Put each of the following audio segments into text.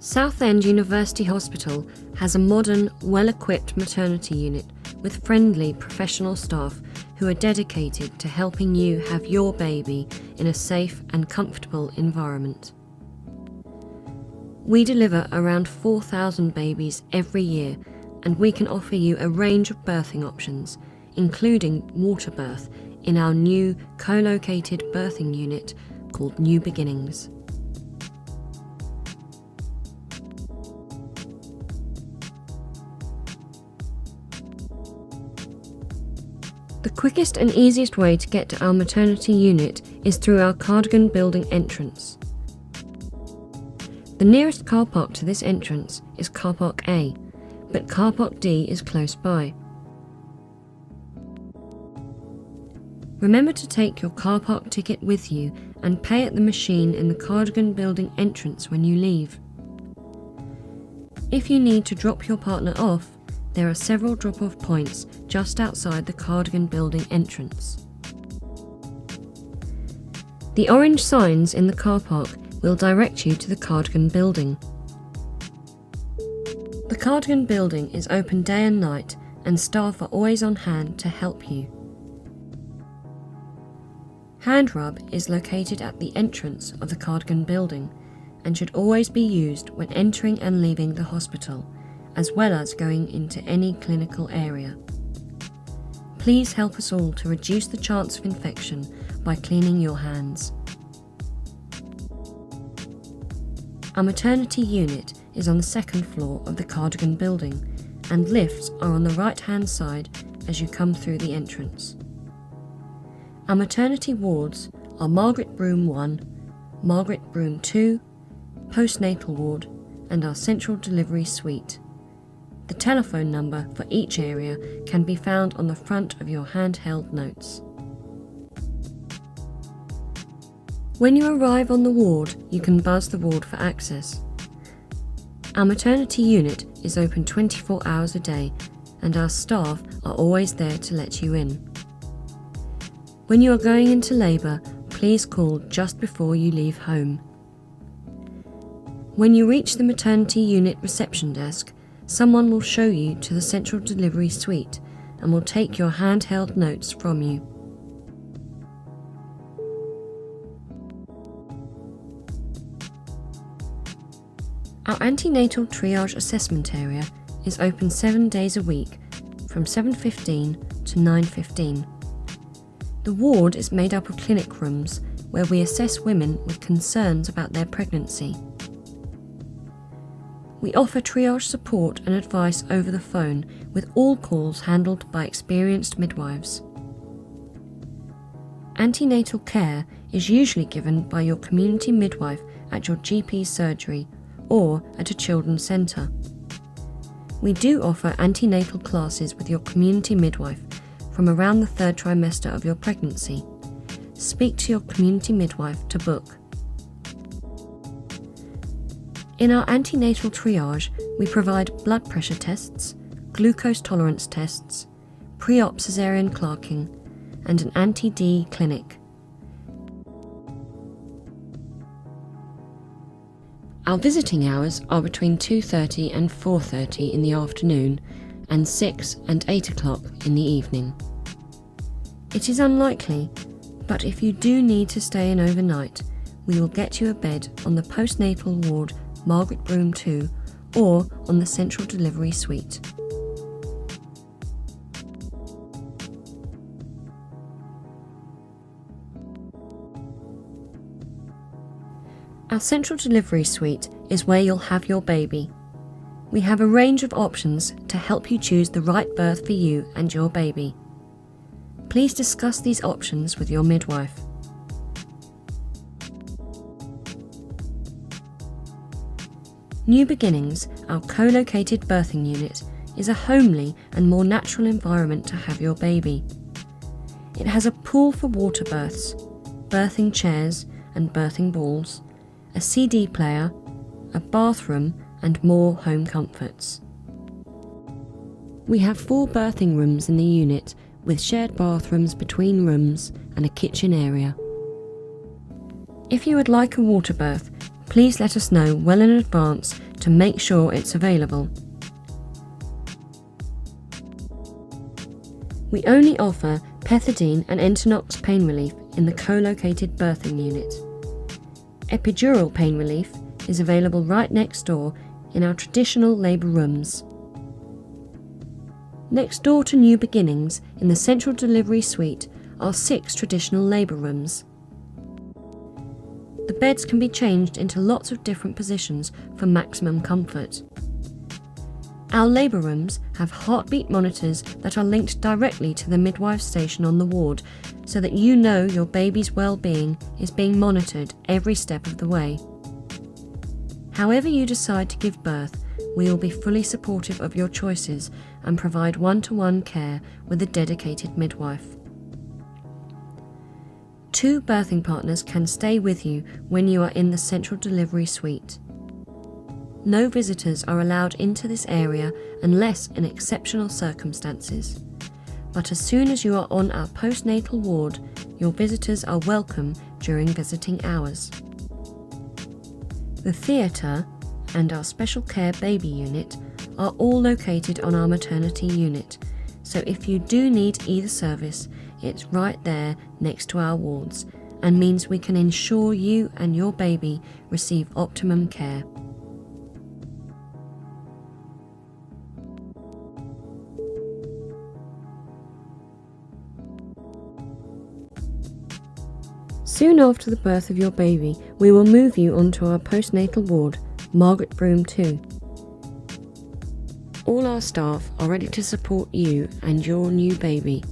Southend University Hospital has a modern, well-equipped maternity unit with friendly professional staff who are dedicated to helping you have your baby in a safe and comfortable environment. We deliver around 4,000 babies every year, and we can offer you a range of birthing options, including water birth, in our new co-located birthing unit called New Beginnings. The quickest and easiest way to get to our maternity unit is through our Cardigan building entrance. The nearest car park to this entrance is Car Park A, but Car Park D is close by. Remember to take your car park ticket with you and pay at the machine in the Cardigan building entrance when you leave. If you need to drop your partner off, there are several drop-off points just outside the Cardigan building entrance. The orange signs in the car park will direct you to the Cardigan building. The Cardigan building is open day and night, and staff are always on hand to help you. Hand rub is located at the entrance of the Cardigan building and should always be used when entering and leaving the hospital, as well as going into any clinical area. Please help us all to reduce the chance of infection by cleaning your hands. Our maternity unit is on the second floor of the Cardigan building, and lifts are on the right-hand side as you come through the entrance. Our maternity wards are Margaret Broom 1, Margaret Broom 2, postnatal ward, and our central delivery suite. The telephone number for each area can be found on the front of your handheld notes. When you arrive on the ward, you can buzz the ward for access. Our maternity unit is open 24 hours a day, and our staff are always there to let you in. When you are going into labour, please call just before you leave home. When you reach the maternity unit reception desk, someone will show you to the central delivery suite and will take your handheld notes from you. Our antenatal triage assessment area is open 7 days a week from 7:15 to 9:15. The ward is made up of clinic rooms where we assess women with concerns about their pregnancy. We offer triage support and advice over the phone, with all calls handled by experienced midwives. Antenatal care is usually given by your community midwife at your GP surgery or at a children's centre. We do offer antenatal classes with your community midwife from around the 3rd trimester of your pregnancy. Speak to your community midwife to book. In our antenatal triage, we provide blood pressure tests, glucose tolerance tests, pre-op caesarean clarking, and an anti-D clinic. Our visiting hours are between 2:30 and 4:30 in the afternoon and 6 and 8 o'clock in the evening. It is unlikely, but if you do need to stay in overnight, we will get you a bed on the postnatal ward Margaret Broom 2 or on the central delivery suite. Our central delivery suite is where you'll have your baby. We have a range of options to help you choose the right birth for you and your baby. Please discuss these options with your midwife. New Beginnings, our co-located birthing unit, is a homely and more natural environment to have your baby. It has a pool for water births, birthing chairs and birthing balls, a CD player, a bathroom, and more home comforts. We have 4 birthing rooms in the unit with shared bathrooms between rooms and a kitchen area. If you would like a water birth, please let us know well in advance to make sure it's available. We only offer pethidine and Entonox pain relief in the co-located birthing unit. Epidural pain relief is available right next door in our traditional labour rooms. Next door to New Beginnings, in the central delivery suite, are 6 traditional labour rooms. The beds can be changed into lots of different positions for maximum comfort. Our labour rooms have heartbeat monitors that are linked directly to the midwife station on the ward, so that you know your baby's well-being is being monitored every step of the way. However you decide to give birth, we will be fully supportive of your choices and provide one-to-one care with a dedicated midwife. 2 birthing partners can stay with you when you are in the central delivery suite. No visitors are allowed into this area unless in exceptional circumstances. But as soon as you are on our postnatal ward, your visitors are welcome during visiting hours. The theatre and our special care baby unit are all located on our maternity unit, so if you do need either service, it's right there next to our wards and means we can ensure you and your baby receive optimum care. Soon after the birth of your baby, we will move you onto our postnatal ward, Margaret Broom 2. All our staff are ready to support you and your new baby.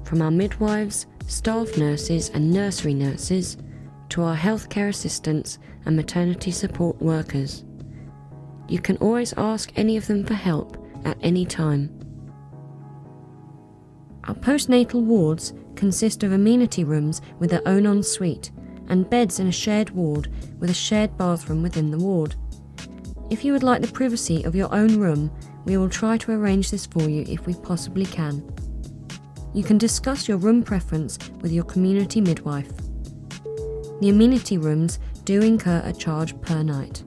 From our midwives, staff nurses and nursery nurses, to our healthcare assistants and maternity support workers. You can always ask any of them for help at any time. Our postnatal wards consist of amenity rooms with their own ensuite and beds in a shared ward with a shared bathroom within the ward. If you would like the privacy of your own room, we will try to arrange this for you if we possibly can. You can discuss your room preference with your community midwife. The amenity rooms do incur a charge per night.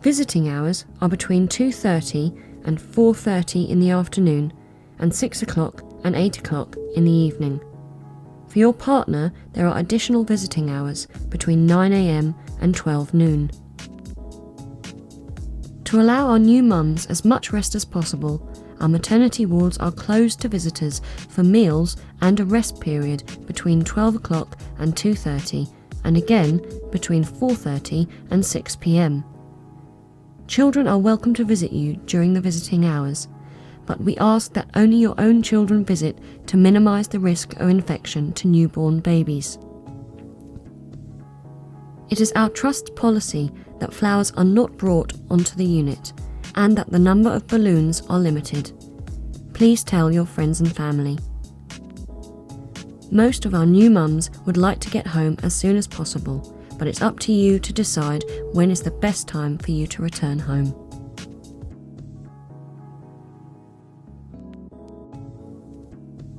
Visiting hours are between 2:30 and 4:30 in the afternoon and 6 o'clock and 8 o'clock in the evening. For your partner, there are additional visiting hours between 9 a.m. and 12 noon. To allow our new mums as much rest as possible, our maternity wards are closed to visitors for meals and a rest period between 12 o'clock and 2:30 and again between 4:30 and 6 p.m. Children are welcome to visit you during the visiting hours, but we ask that only your own children visit to minimise the risk of infection to newborn babies. It is our trust policy that flowers are not brought onto the unit and that the number of balloons are limited. Please tell your friends and family. Most of our new mums would like to get home as soon as possible, but it's up to you to decide when is the best time for you to return home.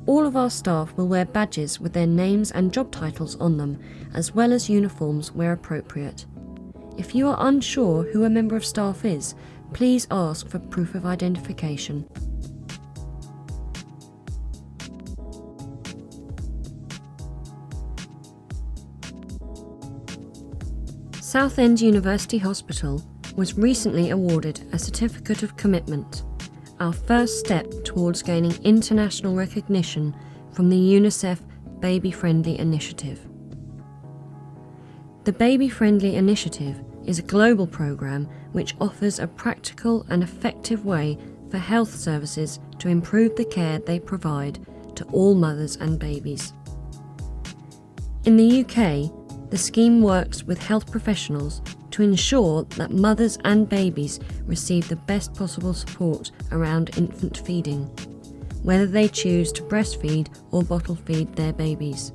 All of our staff will wear badges with their names and job titles on them, as well as uniforms where appropriate. If you are unsure who a member of staff is, please ask for proof of identification. Southend University Hospital was recently awarded a Certificate of Commitment, our first step towards gaining international recognition from the UNICEF Baby Friendly Initiative. The Baby Friendly Initiative is a global programme which offers a practical and effective way for health services to improve the care they provide to all mothers and babies. In the UK, the scheme works with health professionals to ensure that mothers and babies receive the best possible support around infant feeding, whether they choose to breastfeed or bottle feed their babies.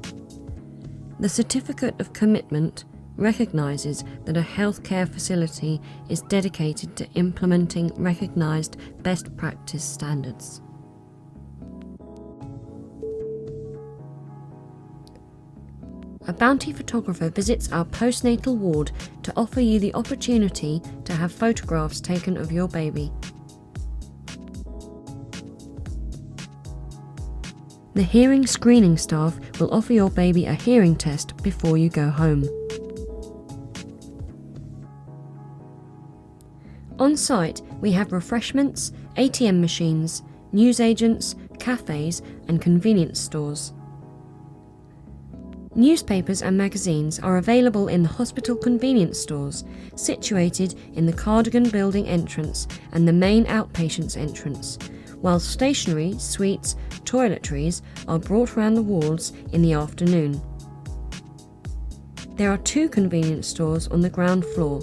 The Certificate of Commitment recognises that a healthcare facility is dedicated to implementing recognised best practice standards. a bounty photographer visits our postnatal ward to offer you the opportunity to have photographs taken of your baby. The hearing screening staff will offer your baby a hearing test before you go home. On site, we have refreshments, ATM machines, newsagents, cafes and convenience stores. Newspapers and magazines are available in the hospital convenience stores, situated in the Cardigan building entrance and the main outpatients entrance, while stationery, sweets, toiletries are brought round the wards in the afternoon. There are 2 convenience stores on the ground floor,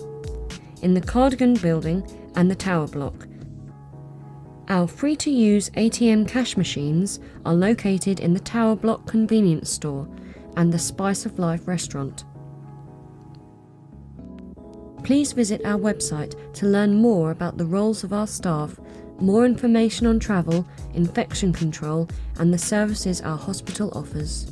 in the Cardigan building and the Tower block. Our free-to-use ATM cash machines are located in the Tower block convenience store and the Spice of Life restaurant. Please visit our website to learn more about the roles of our staff, more information on travel, infection control and the services our hospital offers.